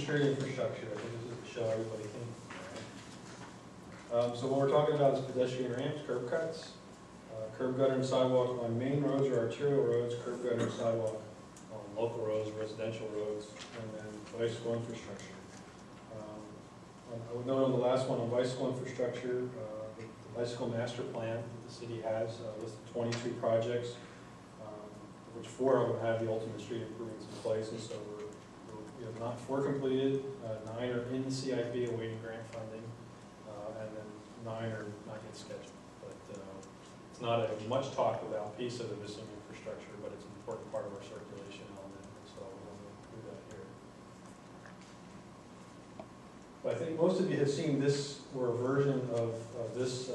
street infrastructure. I think this is to show everybody came. So what we're talking about is pedestrian ramps, curb cuts, curb gutter and sidewalk on main roads or arterial roads, curb gutter and sidewalk on local roads, residential roads, and then bicycle infrastructure. I would note on the last one, on bicycle infrastructure, the bicycle master plan that the city has listed 22 projects, of which 4 of them have the ultimate street improvements in place, and so we have not 4 completed, 9 are in the CIP awaiting grant funding, and then 9 are not yet scheduled. But it's not a much talked about piece of the missing infrastructure, but it's an important part of our circulation element, and so we want to do that here. But I think most of you have seen this, or a version of this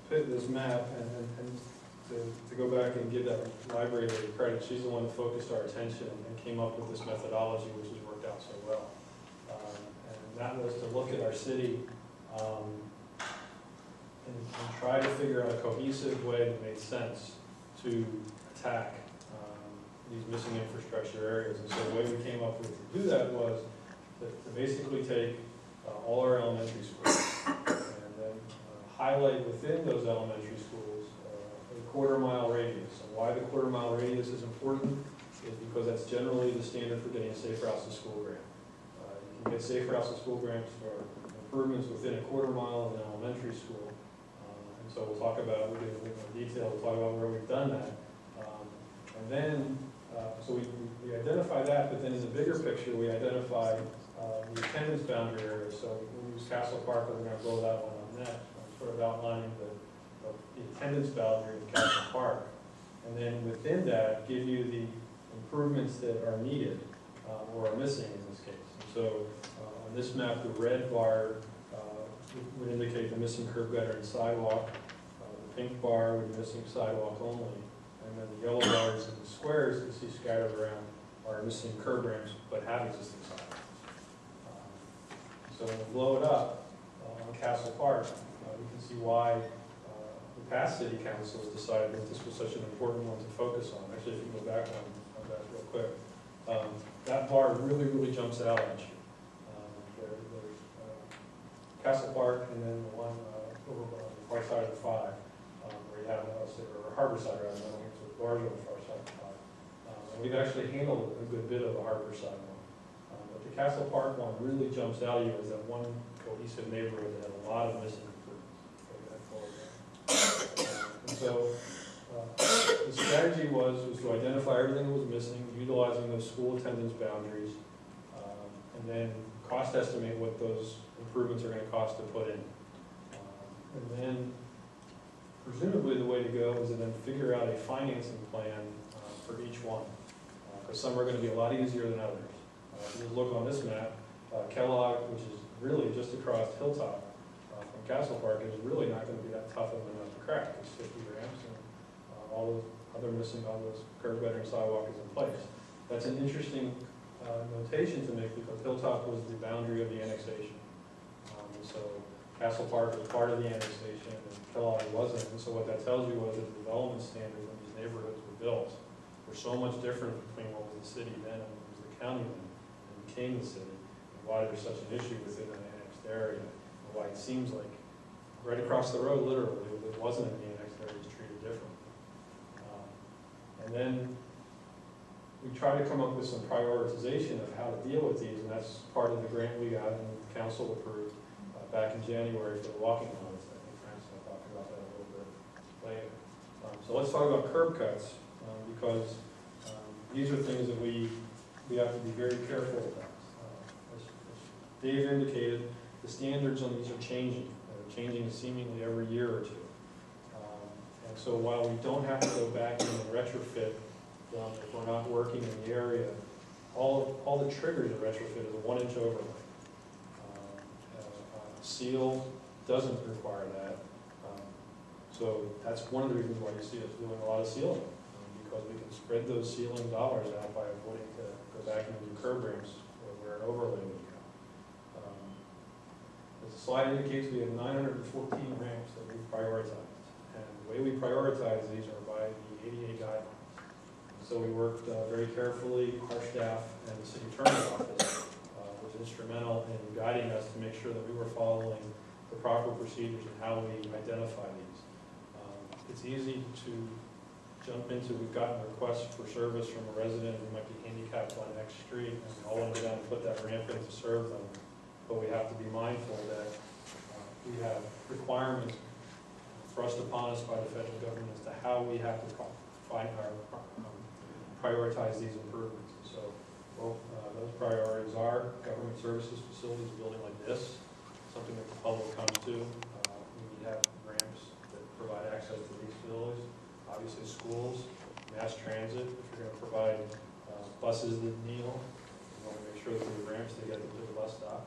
this map, and to go back and give that library lady credit, she's the one that focused our attention and came up with this methodology, which has worked out so well. And that was to look at our city and try to figure out a cohesive way that made sense to attack these missing infrastructure areas. And so the way we came up with to do that was to basically take all our elementary schools and then highlight within those elementary schools a quarter-mile radius. And why the quarter-mile radius is important is because that's generally the standard for getting a Safe Routes to School grant. You can get Safe Routes to School grants for improvements within a quarter mile of an elementary school. And so we'll talk about, we'll get a bit more detail, we'll talk about where we've done that. And then, so we identify that, but then in the bigger picture, we identify the attendance boundary areas. So we use Castle Park, we're going to blow that one on next. I'm sort of outlining the attendance boundary of Castle Park. And then within that, give you the improvements that are needed or are missing in this case. And so on this map, the red bar would indicate the missing curb gutter and sidewalk. The pink bar would be missing sidewalk only. And then the yellow bars and the squares you see scattered around are missing curb ramps but have existing sidewalks. So when we blow it up on Castle Park, we can see why the past city councils decided that this was such an important one to focus on. Actually, if you go back on that real quick, that bar really jumps out at you. There's Castle Park, and then the one over on the far side of the 5, where you have or Harbor Side, rather, I don't think it's large on the far side of the 5. And we've actually handled a good bit of the Harbor Side one. But the Castle Park one really jumps out at you as that one cohesive neighborhood that had a lot of missing improvements. And so the strategy was to identify everything that was missing, utilizing those school attendance boundaries, and then cost estimate what those improvements are going to cost to put in. And then presumably the way to go is to then figure out a financing plan for each one, because some are going to be a lot easier than others. If you look on this map, Kellogg, which is really just across Hilltop from Castle Park, is really not going to be that tough of a nut to crack. It's 50 ramps and all those other missing, all those curb gutter and sidewalk is in place. That's an interesting notation to make because Hilltop was the boundary of the annexation. So Castle Park was part of the annexation and Kellogg wasn't. And so what that tells you was that the development standards when these neighborhoods were built were so much different between what was the city then and what was the county then and became the city, and why there's such an issue within an annexed area, and why it seems like right across the road, literally, it wasn't in the annexed area, it's treated differently. And then we try to come up with some prioritization of how to deal with these, and that's part of the grant we got and the council approved back in January for the walking lanes. I think Frank's going to talk about that a little bit later. So let's talk about curb cuts, because these are things that we have to be very careful about. As Dave indicated, the standards on these are changing. They're changing seemingly every year or two. And so while we don't have to go back in and retrofit if we're not working in the area, all the triggers of retrofit is a 1-inch overlay. Seal doesn't require that. So that's one of the reasons why you see us doing a lot of sealing, because we can spread those sealing dollars out by avoiding to go back and do curb ramps where an overlay would go. As the slide indicates, we have 914 ramps that we've prioritized. And the way we prioritize these are by the ADA guidelines. So we worked very carefully, our staff and the city attorney's office, instrumental in guiding us to make sure that we were following the proper procedures and how we identify these. It's easy to jump into, we've gotten requests for service from a resident who might be handicapped on X street, and we all want to go down and put that ramp in to serve them. But we have to be mindful that we have requirements thrust upon us by the federal government as to how we have to prioritize these improvements. So, those priorities are government services facilities, a building like this, something that the public comes to. We have ramps that provide access to these facilities. Obviously schools, mass transit, if you're going to provide buses that kneel, you want to make sure that the ramps, they get to the bus stop.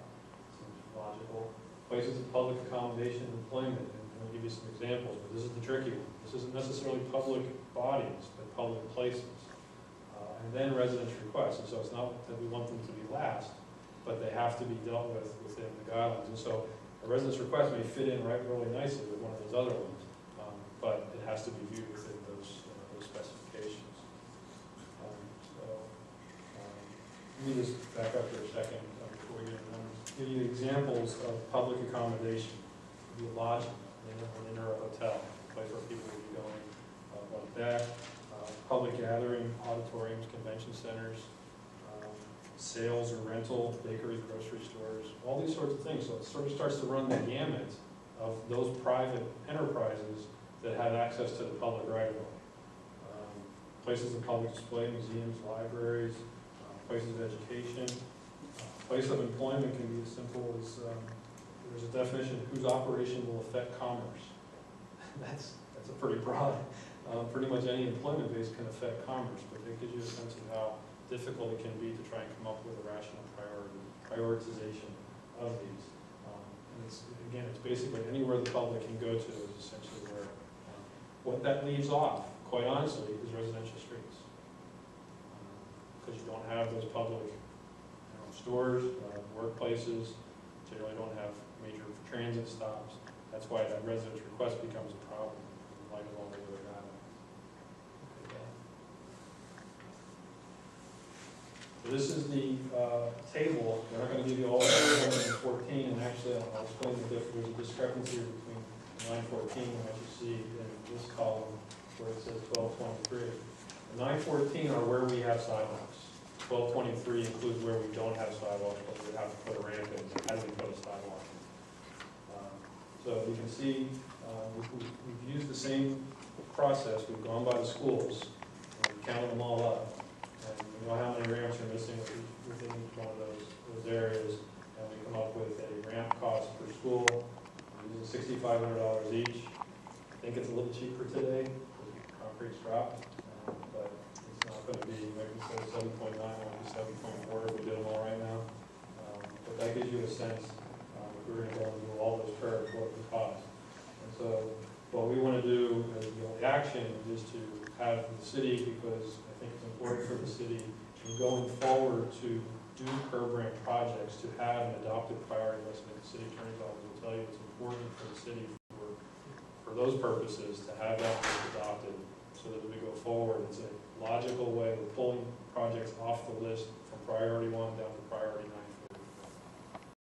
Seems logical. Places of public accommodation and employment, and I'll give you some examples, but this is the tricky one. This isn't necessarily public bodies, but public places. And then residents' requests, and so it's not that we want them to be last, but they have to be dealt with within the guidelines. And so a resident's request may fit in really nicely with one of those other ones, but it has to be viewed within those specifications. Let me just back up for a second before we get into numbers. Give you examples of public accommodation. It would be a lodging, an inner hotel, a place where people would be going like that. Public gathering, auditoriums, convention centers, sales or rental, bakeries, grocery stores, all these sorts of things. So it sort of starts to run the gamut of those private enterprises that have access to the public right of way. Places of public display, museums, libraries, places of education. Place of employment can be as simple as, there's a definition of whose operation will affect commerce. That's a pretty broad. Pretty much any employment base can affect commerce, but it gives you a sense of how difficult it can be to try and come up with a rational prioritization of these. And it's basically anywhere the public can go to is essentially where. What that leaves off, quite honestly, is residential streets. Because you don't have those public stores, workplaces, generally don't have major transit stops. That's why that residence request becomes a problem in light of all the other guidelines. So this is the table. We're not going to give you all of 114, and actually I'll explain the difference. There's a discrepancy between 914 and what you see in this column where it says 1223. The 914 are where we have sidewalks. 1223 includes where we don't have sidewalks, but we have to put a ramp in. So how do we put a sidewalk in? So you can see we've used the same process. We've gone by the schools and we've counted them all up. And we know how many ramps are missing within each one of those areas. And we come up with a ramp cost per school. We're using $6,500 each. I think it's a little cheaper today because concrete's dropped. But it's not going to be, maybe instead of 7.9, it will be 7.4 if we did them all right now. But that gives you a sense, if we were going to go and do all those curves, what it would cost. And so what we want to do as the only action is to have the city, because I think it's important for the city in going forward to do curb ramp projects, to have an adopted priority list. And the city attorney's office will tell you it's important for the city for those purposes to have that list adopted, so that as we go forward, it's a logical way of pulling projects off the list from priority 1 down to priority 9.